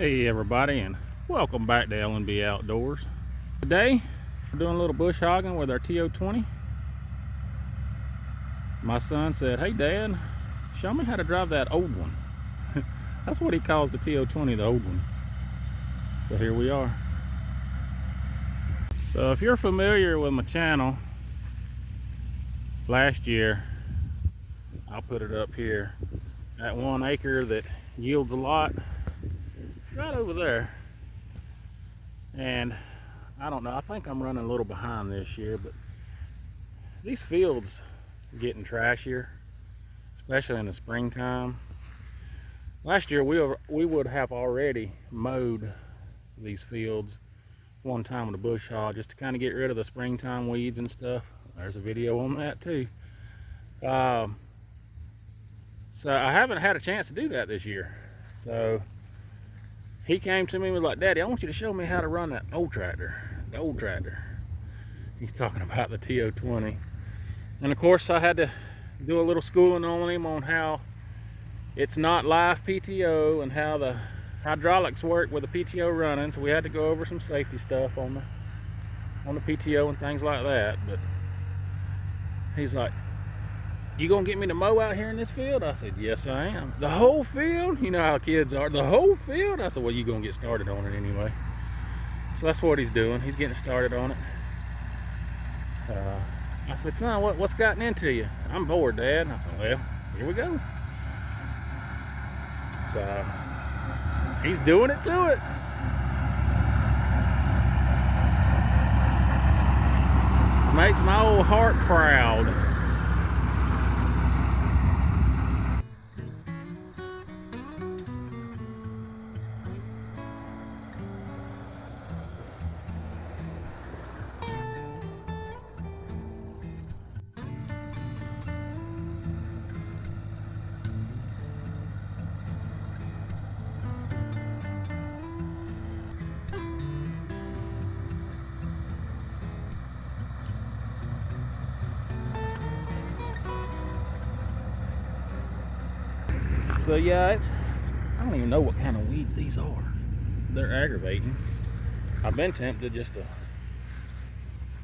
Hey everybody, and welcome back to L&B Outdoors. Today we're doing a little bush hogging with our TO20. My son said, "Hey Dad, show me how to drive that old one." That's what he calls the TO20, the old one. So here we are. So if you're familiar with my channel, last year, I'll put it up here, that 1 acre that yields a lot, right over there. And I don't know, I think I'm running a little behind this year, but these fields are getting trashier, especially in the springtime. Last year we would have already mowed these fields one time with a bush hog just to kind of get rid of the springtime weeds and stuff. There's a video on that too. So I haven't had a chance to do that this year. So he came to me and was like, "Daddy, I want you to show me how to run that old tractor, the old tractor." He's talking about the TO20. And of course I had to do a little schooling on him on how it's not live PTO and how the hydraulics work with the PTO running. So we had to go over some safety stuff on the PTO and things like that. But he's like, "You gonna get me to mow out here in this field?" I said, "Yes, I am." "The whole field?" You know how kids are. "The whole field?" I said, "Well, you gonna get started on it anyway." So that's what he's doing. He's getting started on it. I said, "Son, what's gotten into you?" "I'm bored, Dad." I said, "Well, here we go." So he's doing it to it. Makes my old heart proud. So yeah, I don't even know what kind of weeds these are. They're aggravating. I've been tempted just to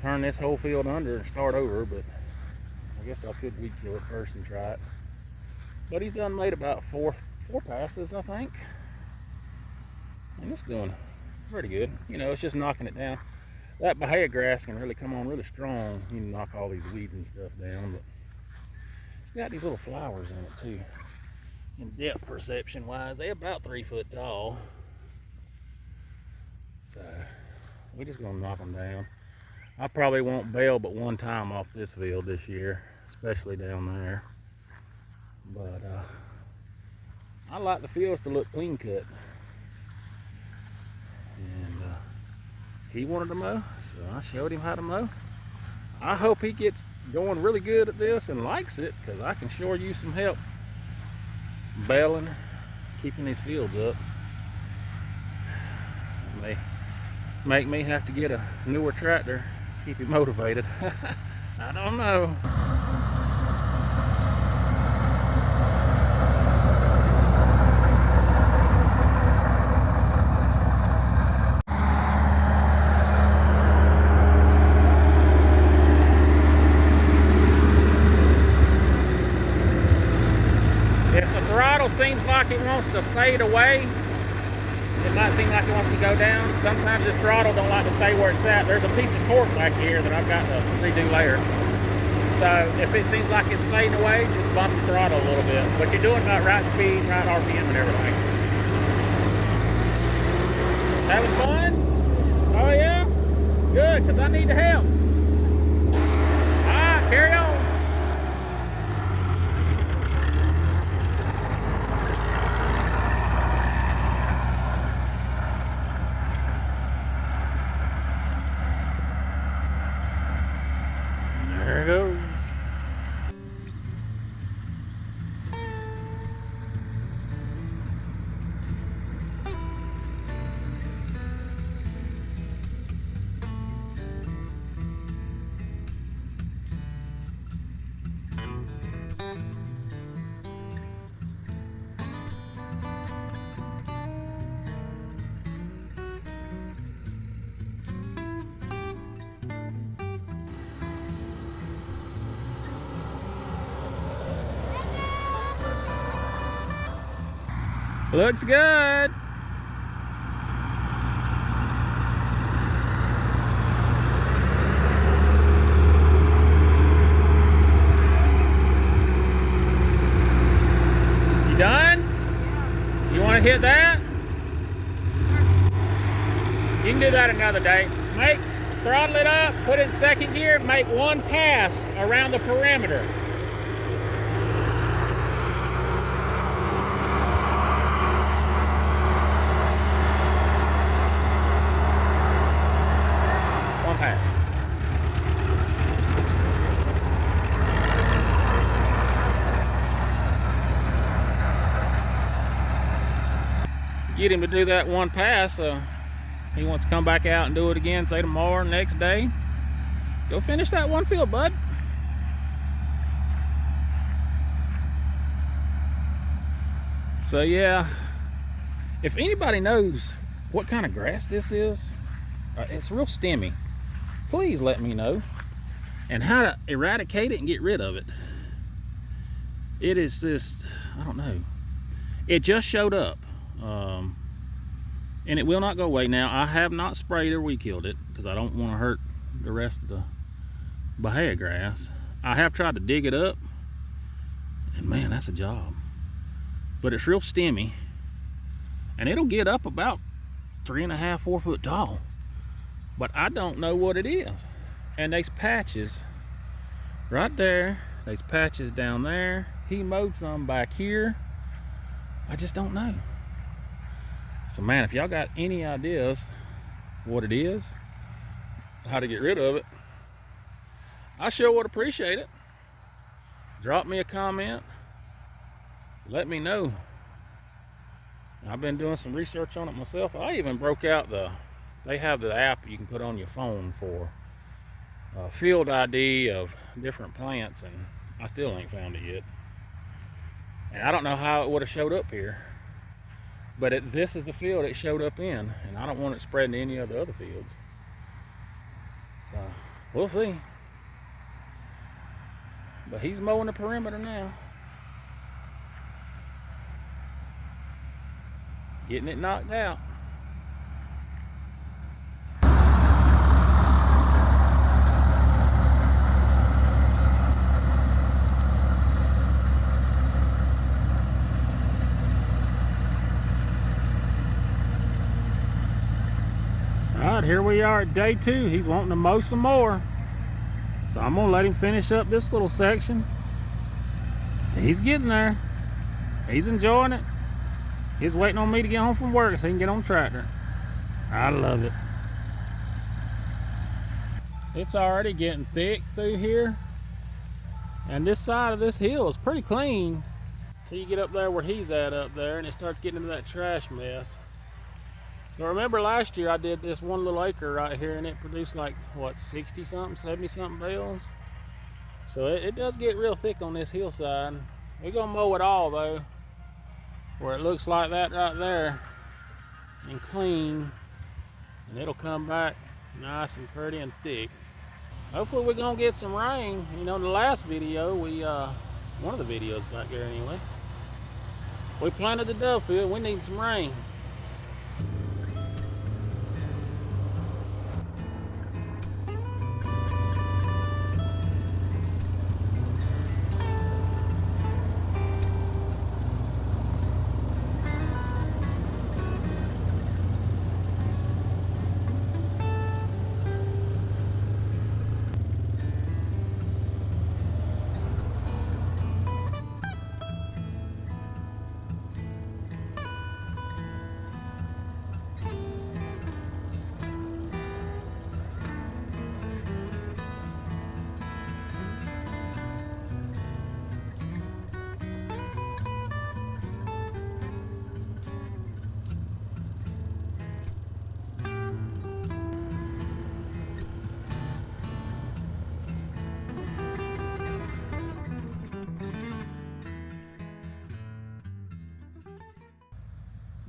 turn this whole field under and start over, but I guess I could weed kill it first and try it. But he's done made about four passes, I think. And it's doing pretty good. You know, it's just knocking it down. That bahia grass can really come on really strong. You can knock all these weeds and stuff down, but it's got these little flowers in it too. In depth perception wise, they're about 3 foot tall. So we're just gonna knock them down. I probably won't bail but one time off this field this year, especially down there. But I like the fields to look clean cut. And he wanted to mow, so I showed him how to mow. I hope he gets going really good at this and likes it, because I can sure use some help baling, keeping these fields up. It may make me have to get a newer tractor, keep him motivated. I don't know. If the throttle seems like it wants to fade away, it might seem like it wants to go down. Sometimes this throttle don't like to stay where it's at. There's a piece of torque back here that I've got to redo later. So if it seems like it's fading away, just bump the throttle a little bit. But you're doing about right speed, right RPM and everything. Having fun? Oh yeah? Good, because I need the help. Alright, carry on. There it goes. Looks good. You done? You want to hit that? You can do that another day. Throttle it up, put it in second gear, make one pass around the perimeter. One pass. Get him to do that one pass, so he wants to come back out and do it again, say tomorrow, next day. Go finish that one field, bud. So yeah, if anybody knows what kind of grass this is, it's real stemmy, please let me know, and how to eradicate it and get rid of it. It is just, I don't know, it just showed up, and it will not go away. Now, I have not sprayed or weed killed it because I don't want to hurt the rest of the bahia grass. I have tried to dig it up, and man, that's a job. But it's real stemmy, and it'll get up about 3.5, 4 foot tall. But I don't know what it is. And there's patches right there. There's patches down there. He mowed some back here. I just don't know. So man, if y'all got any ideas what it is, how to get rid of it, I sure would appreciate it. Drop me a comment. Let me know. I've been doing some research on it myself. I even broke out they have the app you can put on your phone for field ID of different plants, and I still ain't found it yet. And I don't know how it would have showed up here, but this is the field it showed up in, and I don't want it spreading to any of the other fields. So we'll see. But he's mowing the perimeter now. Getting it knocked out. Alright, here we are at day 2. He's wanting to mow some more. So I'm going to let him finish up this little section. He's getting there. He's enjoying it. He's waiting on me to get home from work so he can get on the tractor. I love it. It's already getting thick through here. And this side of this hill is pretty clean till you get up there where he's at up there, and it starts getting into that trash mess. So remember last year I did this one little acre right here, and it produced like, what, 60 something, 70 something bales. So it does get real thick on this hillside. We're gonna mow it all though, where it looks like that right there, and clean, and it'll come back nice and pretty and thick. Hopefully we're gonna get some rain. You know, in the last video, one of the videos back there anyway, we planted the dove field. We need some rain.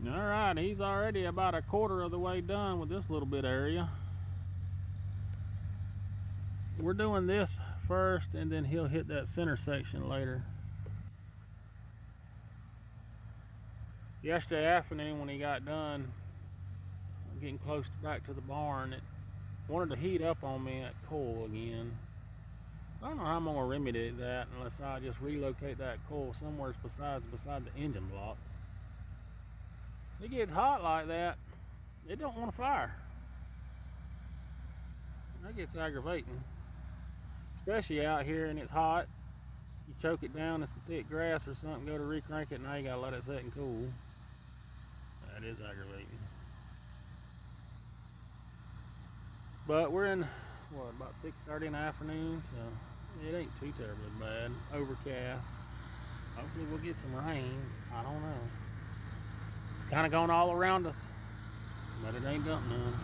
Alright, he's already about a quarter of the way done with this little bit area. We're doing this first, and then he'll hit that center section later. Yesterday afternoon when he got done getting close back to the barn, it wanted to heat up on me, that coil again. I don't know how I'm going to remedy that unless I just relocate that coil somewhere beside the engine block. It gets hot like that, it don't want to fire. That gets aggravating, especially out here and it's hot. You choke it down in some thick grass or something, go to recrank it, now you gotta let it sit and cool. That is aggravating. But we're in, what, about 6:30 in the afternoon, so it ain't too terribly bad. Overcast. Hopefully we'll get some rain. I don't know. It's kind of going all around us, but it ain't dumping none.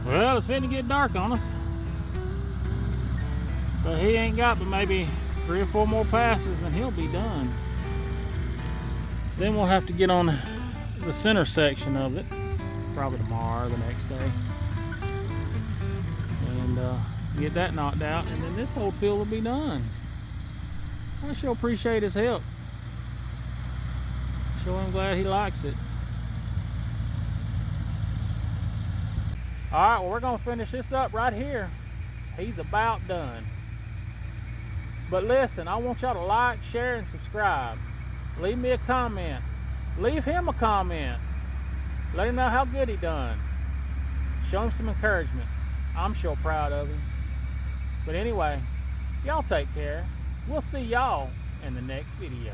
Well, it's fitting to get dark on us. But he ain't got but maybe 3 or 4 more passes and he'll be done. Then we'll have to get on the center section of it, probably tomorrow or the next day. And get that knocked out, and then this whole field will be done. I sure appreciate his help. Sure I'm glad he likes it. Alright, well, we're going to finish this up right here. He's about done. But listen, I want y'all to like, share, and subscribe. Leave me a comment. Leave him a comment. Let him know how good he done. Show him some encouragement. I'm sure proud of him. But anyway, y'all take care. We'll see y'all in the next video.